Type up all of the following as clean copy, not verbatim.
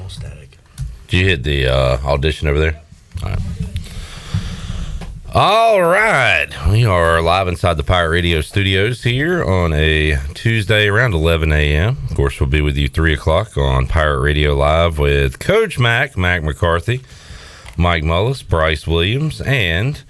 all static. Did you hit the audition over there? All right. We are live inside the Pirate Radio studios here on a Tuesday around 11 a.m. Of course, we'll be with you 3 o'clock on Pirate Radio Live with Coach Mac McCarthy, Mike Mullis, Bryce Williams, and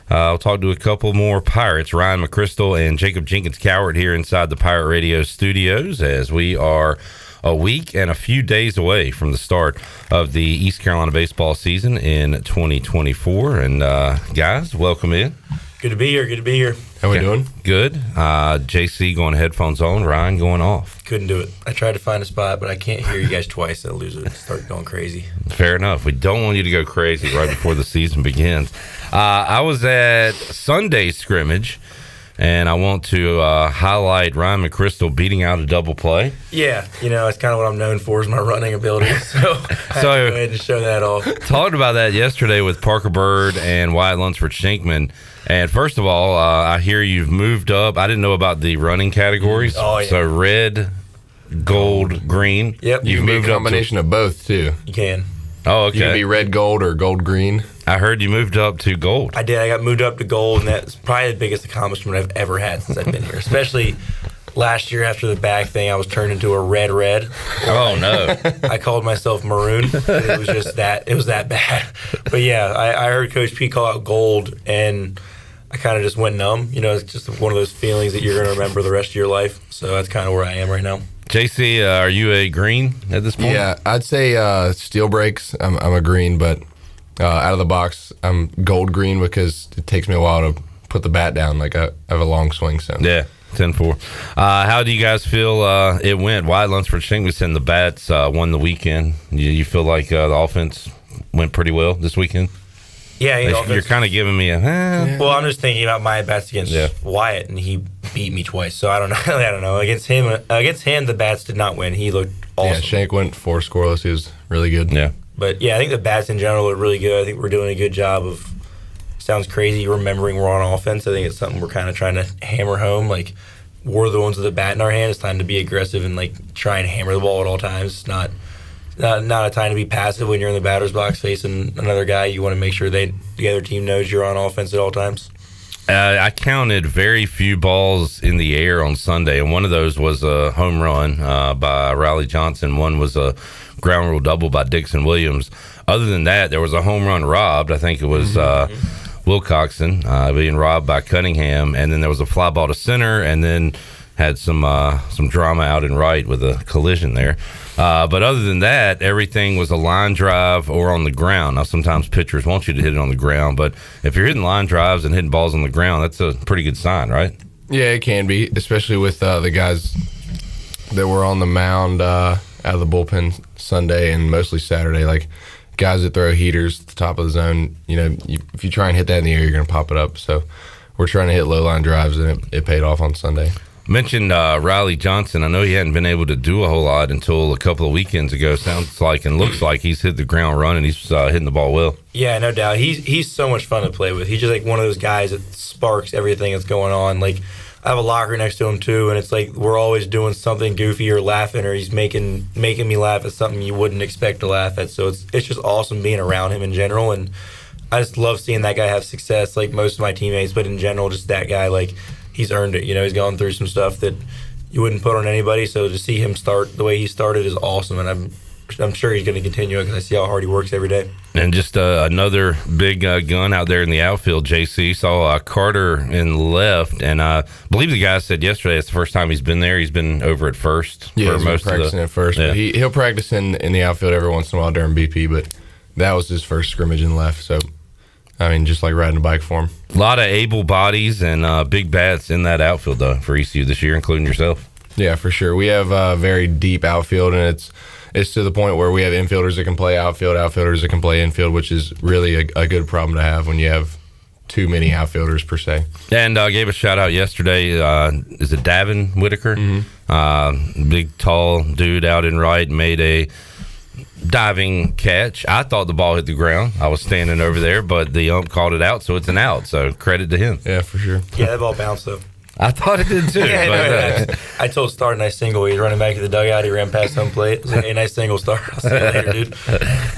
I'll talk to a couple more Pirates, Ryan McCrystal and Jacob Jenkins-Cowart here inside the Pirate Radio studios as we are a week and a few days away from the start of the East Carolina baseball season in 2024. And guys, welcome in. Good to be here. How we doing? Good. JC going headphones on, Ryan going off. Couldn't do it. I tried to find a spot, but I can't hear you guys twice. I'll lose it. Start going crazy. Fair enough. We don't want you to go crazy right before the season begins. I was at Sunday's scrimmage, and I want to highlight Ryan McCrystal beating out a double play. Yeah, it's kind of what I'm known for is my running ability. So I have to go ahead and show that off. Talked about that yesterday with Parker Bird and Wyatt Lunsford-Shankman. And first of all, I hear you've moved up. I didn't know about the running categories. Oh, yeah. So red, gold, green. Yep. You can be a combination of both, too. You can. Oh, okay. You can be red gold or gold green. I heard you moved up to gold. I did. I got moved up to gold, and that's probably the biggest accomplishment I've ever had since I've been here. Especially last year after the back thing, I was turned into a red. Oh, no. I called myself maroon. It was just that. It was that bad. But, yeah, I heard Coach P call out gold, and I kind of just went numb. It's just one of those feelings that you're going to remember the rest of your life. So that's kind of where I am right now. JC, are you a green at this point? Yeah, I'd say steel breaks, I'm a green, but out of the box, I'm gold green because it takes me a while to put the bat down. Like I have a long swing, so. Yeah, 10-4. How do you guys feel it went? Wyatt Lunsford-Shankman and the bats won the weekend. You feel like the offense went pretty well this weekend? Yeah, you're kind of giving me a. Well, I'm just thinking about my bats against Wyatt, and he beat me twice. So I don't know. Against him, the bats did not win. He looked awesome. Yeah, Shank went 4 scoreless. He was really good. Yeah. But yeah, I think the bats in general are really good. I think we're doing a good job of. Sounds crazy remembering we're on offense. I think it's something we're kind of trying to hammer home. Like we're the ones with the bat in our hand. It's time to be aggressive and like try and hammer the ball at all times. It's not a time to be passive when you're in the batter's box facing another guy. You want to make sure the other team knows you're on offense at all times. I counted very few balls in the air on Sunday, and one of those was a home run by Riley Johnson. One was a ground rule double by Dixon Williams. Other than that, there was a home run robbed. I think it was Wilcoxon being robbed by Cunningham, and then there was a fly ball to center, and then had some drama out in right with a collision there. But other than that, everything was a line drive or on the ground. Now, sometimes pitchers want you to hit it on the ground, but if you're hitting line drives and hitting balls on the ground, that's a pretty good sign, right? Yeah, it can be, especially with the guys that were on the mound out of the bullpen Sunday and mostly Saturday. Like guys that throw heaters at the top of the zone, if you try and hit that in the air, you're going to pop it up. So we're trying to hit low line drives, and it paid off on Sunday. Mentioned Riley Johnson. I know he hadn't been able to do a whole lot until a couple of weekends ago. Sounds like and looks like he's hit the ground running. He's hitting the ball well. Yeah, no doubt. He's so much fun to play with. He's just like one of those guys that sparks everything that's going on. Like I have a locker next to him too, and it's like we're always doing something goofy or laughing, or he's making me laugh at something you wouldn't expect to laugh at. So it's just awesome being around him in general, and I just love seeing that guy have success. Like most of my teammates, but in general, just that guy like. He's earned it. He's gone through some stuff that you wouldn't put on anybody. So to see him start the way he started is awesome, and I'm sure he's going to continue it because I see how hard he works every day. And just another big gun out there in the outfield, JC. Saw Carter in left, and I believe the guy said yesterday it's the first time he's been there. He's been over at first. Yeah, for he's most been practicing of at first. Yeah. But he'll practice in the outfield every once in a while during BP, but that was his first scrimmage in left. So, just like riding a bike for him. A lot of able bodies and big bats in that outfield, though, for ECU this year, including yourself. Yeah, for sure. We have a very deep outfield, and it's to the point where we have infielders that can play outfield, outfielders that can play infield, which is really a good problem to have when you have too many outfielders per se. And gave a shout out yesterday. Is it Davin Whitaker? Mm-hmm. Big, tall dude out in right, made a diving catch. I thought the ball hit the ground. I was standing over there, but the ump called it out, so it's an out. So credit to him. Yeah, for sure. Yeah, that ball bounced though. I thought it did too. Yeah, I told Star nice single. He's running back to the dugout. He ran past home plate. I was like, hey, nice single, Star. I'll see you later, dude.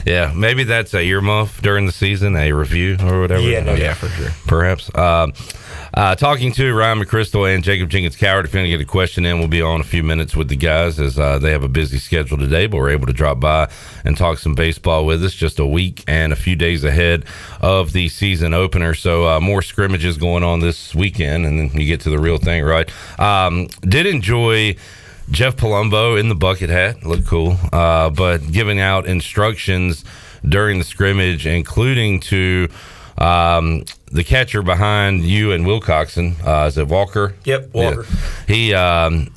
Yeah, maybe that's a earmuff during the season, a review or whatever. Yeah, for sure. Perhaps. Talking to Ryan McCrystal and Jacob Jenkins-Cowart. If you want to get a question in, we'll be on a few minutes with the guys as they have a busy schedule today, but we're able to drop by and talk some baseball with us just a week and a few days ahead of the season opener. So more scrimmages going on this weekend, and then you get to the real thing, right? Did enjoy Jeff Palumbo in the bucket hat. Looked cool. But giving out instructions during the scrimmage, including to the catcher behind you and Wilcoxon, is it Walker? Yep, Walker. Yeah. He,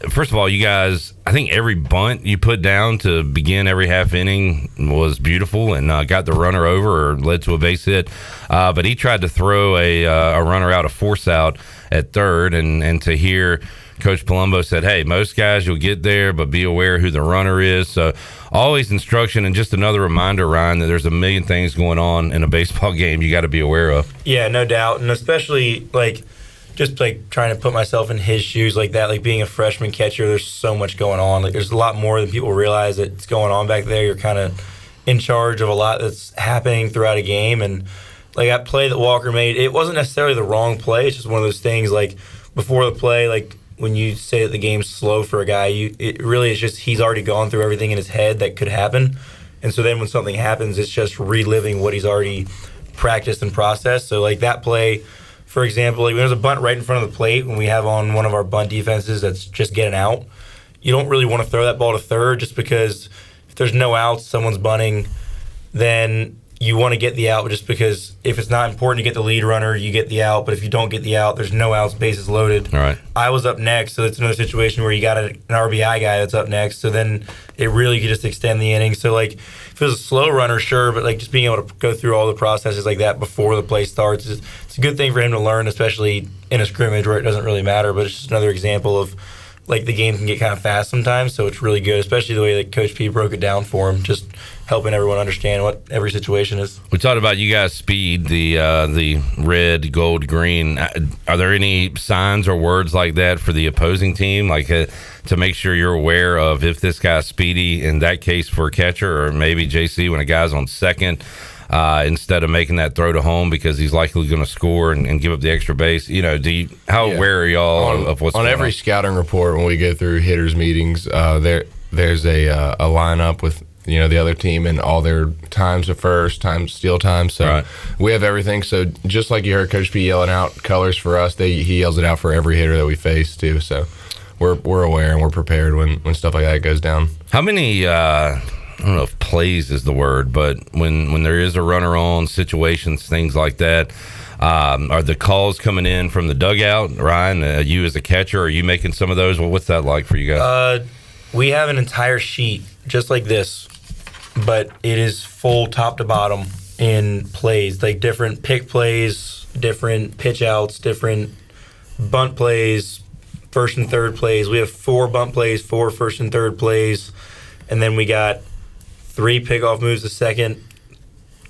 first of all, you guys, I think every bunt you put down to begin every half inning was beautiful and got the runner over or led to a base hit. But he tried to throw a runner out, a force out at third, and to hear Coach Palumbo said, hey, most guys you'll get there, but be aware who the runner is. So always instruction, and just another reminder, Ryan, that there's a million things going on in a baseball game you got to be aware of. Yeah, no doubt. And especially just trying to put myself in his shoes like that, like being a freshman catcher, there's so much going on. Like there's a lot more than people realize that's going on back there. You're kind of in charge of a lot that's happening throughout a game. And like that play that Walker made, it wasn't necessarily the wrong play. It's just one of those things like before the play, like when you say that the game's slow for a guy, it really is just he's already gone through everything in his head that could happen. And so then when something happens, it's just reliving what he's already practiced and processed. So like that play, for example, like when there's a bunt right in front of the plate, when we have on one of our bunt defenses that's just getting out, you don't really want to throw that ball to third just because if there's no outs, someone's bunting, then you want to get the out just because if it's not important to get the lead runner, you get the out. But if you don't get the out, there's no outs, bases loaded. All right. I was up next, so it's another situation where you got an RBI guy that's up next. So then it really could just extend the inning. So like if it was a slow runner, sure, but like just being able to go through all the processes like that before the play starts, it's a good thing for him to learn, especially in a scrimmage where it doesn't really matter. But it's just another example of like the game can get kind of fast sometimes, so it's really good, especially the way that Coach P broke it down for him, just helping everyone understand what every situation is. We talked about you guys' speed, the red, gold, green. Are there any signs or words like that for the opposing team, like to make sure you're aware of if this guy's speedy, in that case for a catcher, or maybe JC when a guy's on second, instead of making that throw to home because he's likely going to score and give up the extra base? You know, how aware are y'all of what's going on? On every scouting report, when we go through hitters meetings, there's a lineup with the other team and all their times to first, times steal time. So right. We have everything. So just like you heard Coach P yelling out colors for us, he yells it out for every hitter that we face too. So we're aware and we're prepared when stuff like that goes down. How many? I don't know if plays is the word, but when there is a runner on, situations, things like that, are the calls coming in from the dugout? Ryan, you as a catcher, are you making some of those? Well, what's that like for you guys? We have an entire sheet just like this, but it is full top to bottom in plays, like different pick plays, different pitch outs, different bunt plays, first and third plays. We have 4 bunt plays, 4 first and third plays, and then we got 3 pickoff moves to second,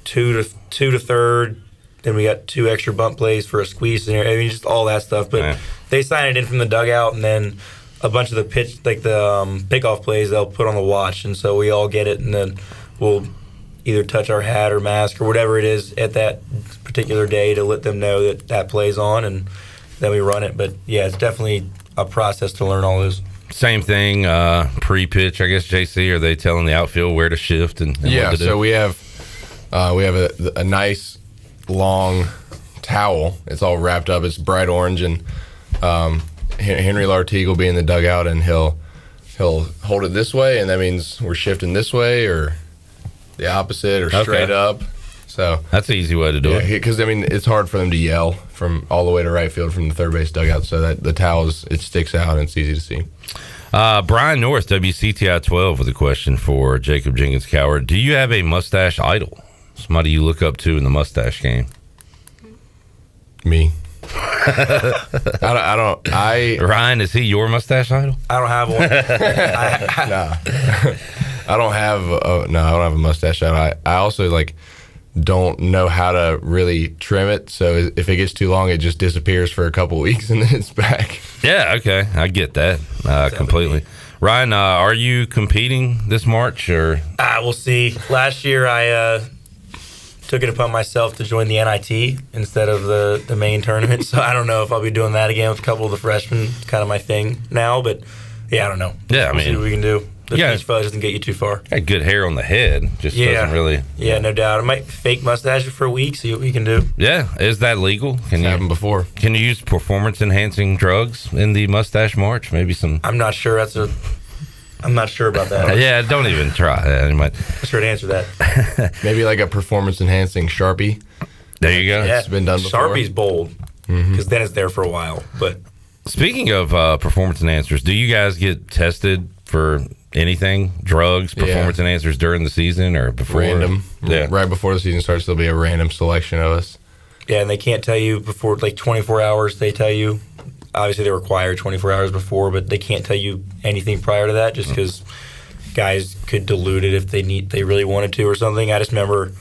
2 to third. Then we got 2 extra bunt plays for a squeeze scenario. I mean, just all that stuff. But they sign it in from the dugout, and then a bunch of the pickoff plays they'll put on the watch, and so we all get it, and then we'll either touch our hat or mask or whatever it is at that particular day to let them know that play's on, and then we run it. But yeah, it's definitely a process to learn all those. Same thing, pre-pitch, I guess, JC, are they telling the outfield where to shift and what to do? So we have a nice long towel. It's all wrapped up. It's bright orange, and Henry Lartigue will be in the dugout, and he'll hold it this way, and that means we're shifting this way or the opposite or straight up. So that's an easy way to do it. Because, I mean, it's hard for them to yell from all the way to right field from the third base dugout, so that the towel, it sticks out and it's easy to see. Brian North, WCTI 12, with a question for Jacob Jenkins-Cowart. Do you have a mustache idol? Somebody you look up to in the mustache game? Me. Ryan, is he your mustache idol? I don't have one. I don't have a mustache idol. I also, like, don't know how to really trim it. So if it gets too long, it just disappears for a couple weeks and then it's back. Yeah, okay. I get that completely. Ryan, are you competing this March? Or We'll see. Last year, I took it upon myself to join the NIT instead of the main tournament. So I don't know if I'll be doing that again with a couple of the freshmen. It's kind of my thing now. But, yeah, I don't know. Yeah, we'll see what we can do. The peach fuzz doesn't get you too far. Got good hair on the head. Just doesn't really. Yeah, no doubt. I might fake mustache it for a week, see what we can do. Yeah, is that legal? It's happened before. Can you use performance-enhancing drugs in the mustache march? Maybe some. I'm not sure. I'm not sure about that. Yeah, don't even try. I'm not sure to answer that. Maybe like a performance-enhancing Sharpie. There you go. Yeah, it's been done before. Sharpie's bold because then it's there for a while. But speaking of performance enhancers, do you guys get tested for anything, drugs, performance enhancers during the season or before? Random. Yeah. Right before the season starts, there'll be a random selection of us. Yeah, and they can't tell you before, like 24 hours, they tell you. Obviously, they require 24 hours before, but they can't tell you anything prior to that just because guys could dilute it if they really wanted to or something. I just remember,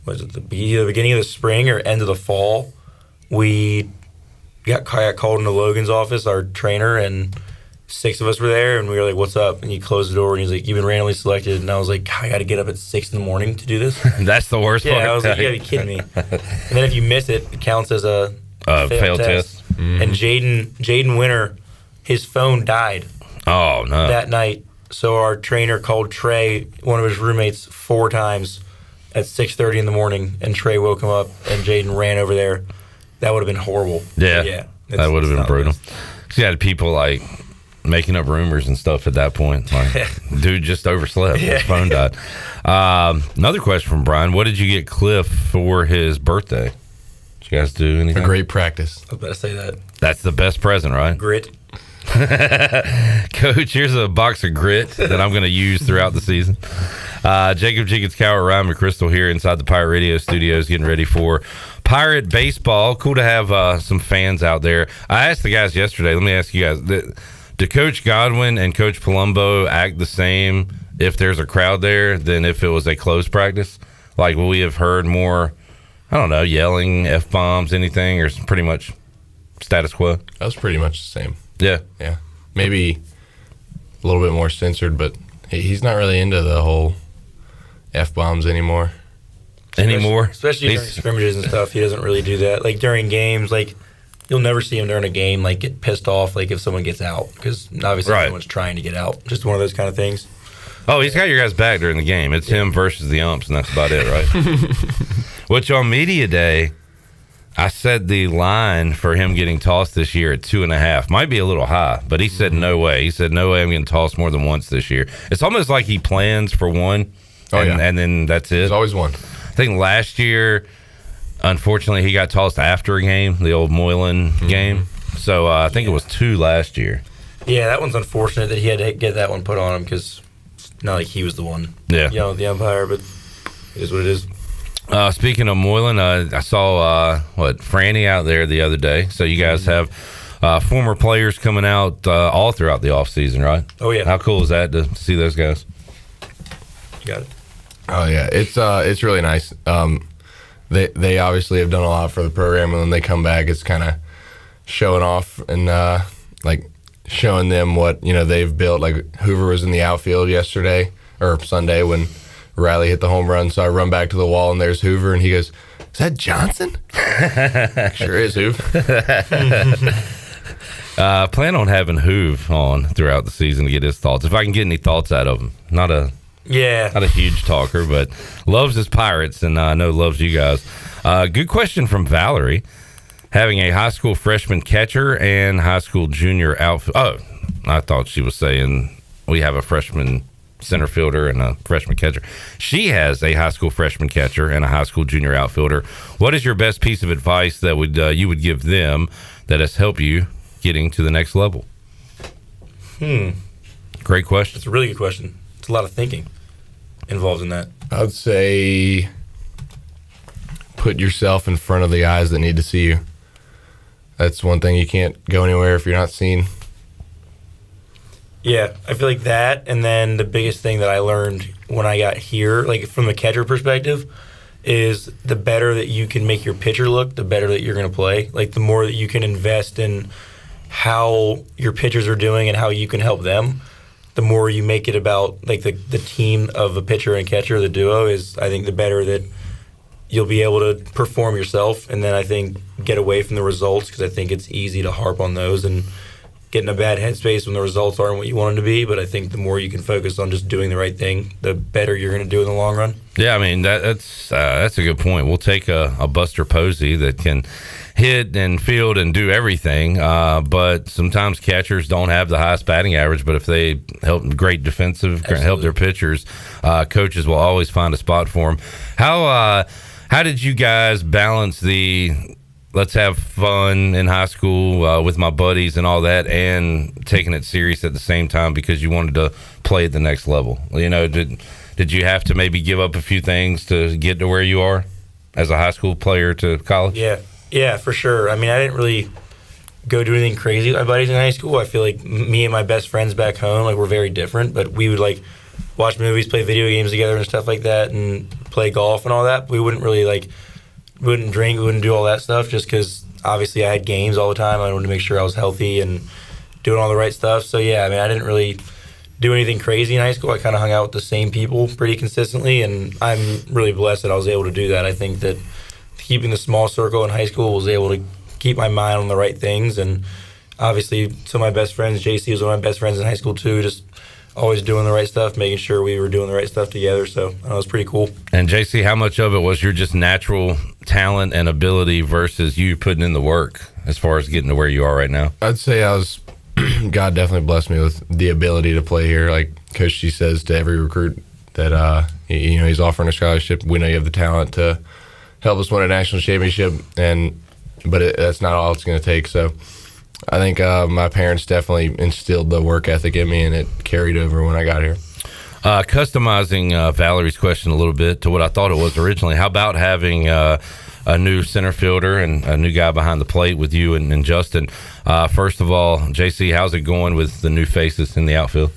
was it the beginning of the spring or end of the fall, we got called into Logan's office, our trainer, and 6 of us were there, and we were like, "What's up?" And he closed the door, and he's like, "You've been randomly selected." And I was like, "I got to get up at 6 in the morning to do this." That's the worst part. Yeah, I was like, "You got to be kidding me!" And then if you miss it, it counts as a failed test. And Jaden Winter, his phone died. Oh no! That night, so our trainer called Trey, one of his roommates, 4 times at 6:30 in the morning, and Trey woke him up, and Jaden ran over there. That would have been horrible. Yeah, that would have been brutal. You had people like making up rumors and stuff at that point. Like, dude just overslept. His phone died. Another question from Brian: what did you get Cliff for his birthday? Did you guys do anything? A great practice. I was about to say that. That's the best present, right? Grit. Coach, here's a box of grit that I'm going to use throughout the season. Jenkins-Cowart, Ryan McCrystal here inside the Pirate Radio studios getting ready for Pirate baseball. Cool to have some fans out there. I asked the guys yesterday, let me ask you guys, do Coach Godwin and Coach Palumbo act the same if there's a crowd there than if it was a closed practice? Like, will we have heard more, I don't know, yelling, F-bombs, anything, or is it pretty much status quo? That was pretty much the same. Yeah. Yeah. Maybe a little bit more censored, but he's not really into the whole F-bombs anymore. Especially during scrimmages and stuff, he doesn't really do that. Like during games, like you'll never see him during a game like get pissed off like if someone gets out because obviously someone's trying to get out. Just one of those kind of things. Oh, he's got your guys back during the game. It's him versus the umps, and that's about it, right? Which on media day, I said the line for him getting tossed this year at 2.5 might be a little high, but he said no way. He said no way I'm getting tossed more than once this year. It's almost like he plans for one, and then that's it. There's always one. I think last year, unfortunately, he got tossed after a game, the old Moylan game. So I think it was 2 last year. Yeah, that one's unfortunate that he had to get that one put on him because it's not like he was the one, the umpire, but it is what it is. Speaking of Moylan, I saw Franny out there the other day. So you guys have former players coming out all throughout the offseason, right? Oh, yeah. How cool is that to see those guys? You got it. Oh, yeah. It's really nice. They obviously have done a lot for the program, and when they come back, it's kind of showing off and showing them what they've built. Like Hoover was in the outfield yesterday or Sunday when Riley hit the home run, so I run back to the wall and there's Hoover, and he goes, "Is that Johnson?" Sure is, Hoove. Plan on having Hoove on throughout the season to get his thoughts. If I can get any thoughts out of him. Not a huge talker, but loves his Pirates, and I know loves you guys. Good question from Valerie. Having a high school freshman catcher and high school junior outfield. Oh, I thought she was saying we have a freshman center fielder and a freshman catcher. She has a high school freshman catcher and a high school junior outfielder. What is your best piece of advice that you would give them that has helped you getting to the next level? Great question. It's a really good question. It's a lot of thinking involved in that. I'd say put yourself in front of the eyes that need to see you. That's one thing. You can't go anywhere if you're not seen. Yeah, I feel like that, and then the biggest thing that I learned when I got here, like from the catcher perspective, is the better that you can make your pitcher look, the better that you're going to play. Like, the more that you can invest in how your pitchers are doing and how you can help them, the more you make it about, like, the team of a pitcher and catcher, the duo, is, I think, the better that you'll be able to perform yourself. And then I think get away from the results, because I think it's easy to harp on those and get in a bad headspace when the results aren't what you want them to be. But I think the more you can focus on just doing the right thing, the better you're going to do in the long run. Yeah, I mean, that's a good point. We'll take a Buster Posey that can hit and field and do everything, but sometimes catchers don't have the highest batting average, but if they help great defensive, help their pitchers, coaches will always find a spot for them. How did you guys balance the let's have fun in high school with my buddies and all that, and taking it serious at the same time because you wanted to play at the next level? You know, did you have to maybe give up a few things to get to where you are as a high school player to college? Yeah, for sure. I mean, I didn't really go do anything crazy with my buddies in high school. I feel like me and my best friends back home, like, we're very different, but we would, like, watch movies, play video games together and stuff like that, and play golf and all that. We wouldn't really, like, we wouldn't drink, we wouldn't do all that stuff, just because obviously I had games all the time. I wanted to make sure I was healthy and doing all the right stuff. So yeah, I mean, I didn't really do anything crazy in high school. I kind of hung out with the same people pretty consistently, and I'm really blessed that I was able to do that. I think that keeping the small circle in high school was able to keep my mind on the right things, and obviously some of my best friends, JC was one of my best friends in high school too, just always doing the right stuff, making sure we were doing the right stuff together. So that was pretty cool. And JC, how much of it was your just natural talent and ability versus you putting in the work as far as getting to where you are right now? I'd say God definitely blessed me with the ability to play here. Like Coach G says to every recruit that he's offering a scholarship. We know you have the talent to help us win a national championship, but that's not all it's going to take. So I think my parents definitely instilled the work ethic in me, and it carried over when I got here. Customizing Valerie's question a little bit to what I thought it was originally, how about having a new center fielder and a new guy behind the plate with you and Justin? First of all, JC, how's it going with the new faces in the outfield?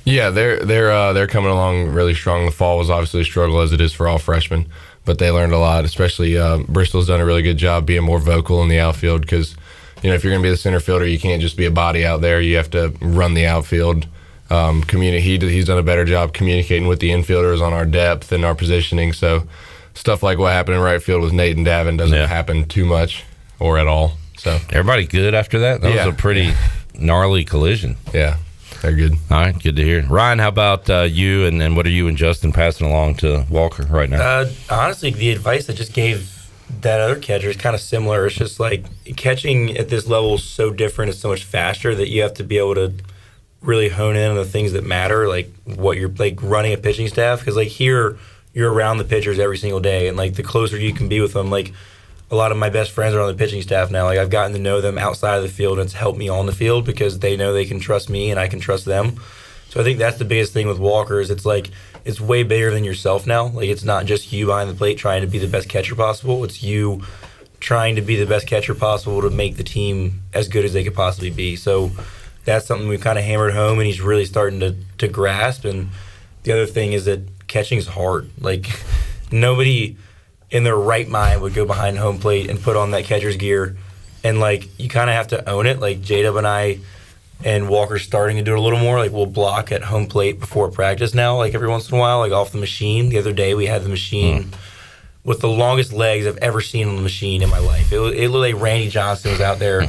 Yeah, they're coming along really strong. The fall was obviously a struggle, as it is for all freshmen, but they learned a lot. Especially Bristol's done a really good job being more vocal in the outfield, because if you're going to be the center fielder, you can't just be a body out there. You have to run the outfield. He's done a better job communicating with the infielders on our depth and our positioning. So stuff like what happened in right field with Nate and Davin doesn't happen too much or at all. So everybody good after that? That was a pretty gnarly collision. Yeah, they're good. All right, good to hear. Ryan, how about you, and what are you and Justin passing along to Walker right now? Honestly, the advice I just gave that other catcher is kind of similar. It's just like catching at this level is so different. It's so much faster that you have to be able to really hone in on the things that matter, like what you're like running a pitching staff. Because like here, you're around the pitchers every single day, and like the closer you can be with them, like a lot of my best friends are on the pitching staff now. Like I've gotten to know them outside of the field, and it's helped me on the field because they know they can trust me and I can trust them. So I think that's the biggest thing with Walker is it's like it's way bigger than yourself now. Like it's not just you behind the plate trying to be the best catcher possible. It's you trying to be the best catcher possible to make the team as good as they could possibly be. So that's something we've kind of hammered home, and he's really starting to grasp. And the other thing is that catching is hard. Like nobody in their right mind would go behind home plate and put on that catcher's gear, and like you kind of have to own it. Like J-Dub and I and Walker's starting to do it a little more. Like we'll block at home plate before practice now, like every once in a while, like off the machine. The other day we had the machine with the longest legs I've ever seen on the machine in my life. It looked like Randy Johnson was out there,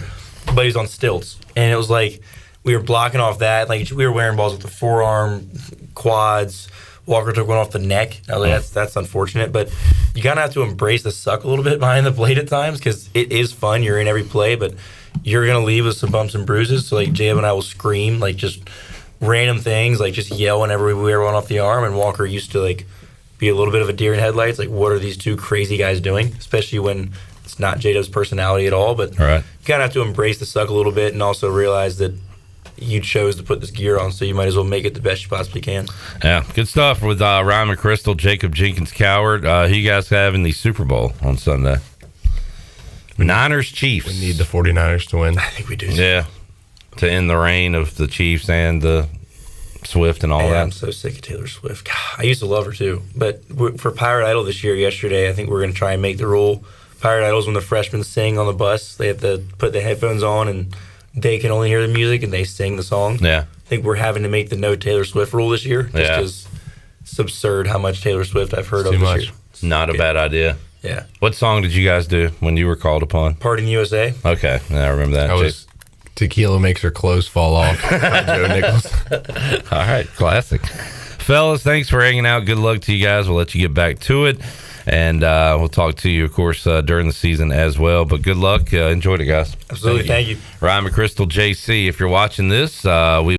but he was on stilts. And it was like we were blocking off that. Like we were wearing balls with the forearm, quads. Walker took one off the neck. I was like, that's unfortunate. But you kind of have to embrace the suck a little bit behind the plate at times, because it is fun. You're in every play, but you're going to leave with some bumps and bruises. So like J-Dub and I will scream, like just random things, like just yell whenever we wear one off the arm. And Walker used to like be a little bit of a deer in headlights. Like, what are these two crazy guys doing? Especially when it's not J-Dub's personality at all. But you kind of have to embrace the suck a little bit, and also realize that you chose to put this gear on, so you might as well make it the best you possibly can. Yeah, good stuff with Ryan McCrystal, Jacob Jenkins-Cowart. Who you guys have in the Super Bowl on Sunday? Niners, Chiefs. We need the 49ers to win. I think we do. Yeah, to end the reign of the Chiefs and the Swift and all Man, that. I'm so sick of Taylor Swift. God, I used to love her too. But for Pirate Idol this year, yesterday, I think we're going to try and make the rule. Pirate Idol is when the freshmen sing on the bus. They have to put the headphones on and they can only hear the music and they sing the song. Yeah. I think we're having to make the no Taylor Swift rule this year. Just Yeah. because it's absurd how much Taylor Swift I've heard It's of too this much. year. Not a bad idea. Yeah. What song did you guys do when you were called upon? Party in USA. Okay. Yeah, I remember that. That was Tequila Makes Her Clothes Fall Off by Joe Nichols. All right, classic. Fellas, thanks for hanging out. Good luck to you guys. We'll let you get back to it. And we'll talk to you, of course, during the season as well. But good luck. Enjoyed it, guys. Absolutely. Thank you. Ryan McCrystal, JC, if you're watching this, we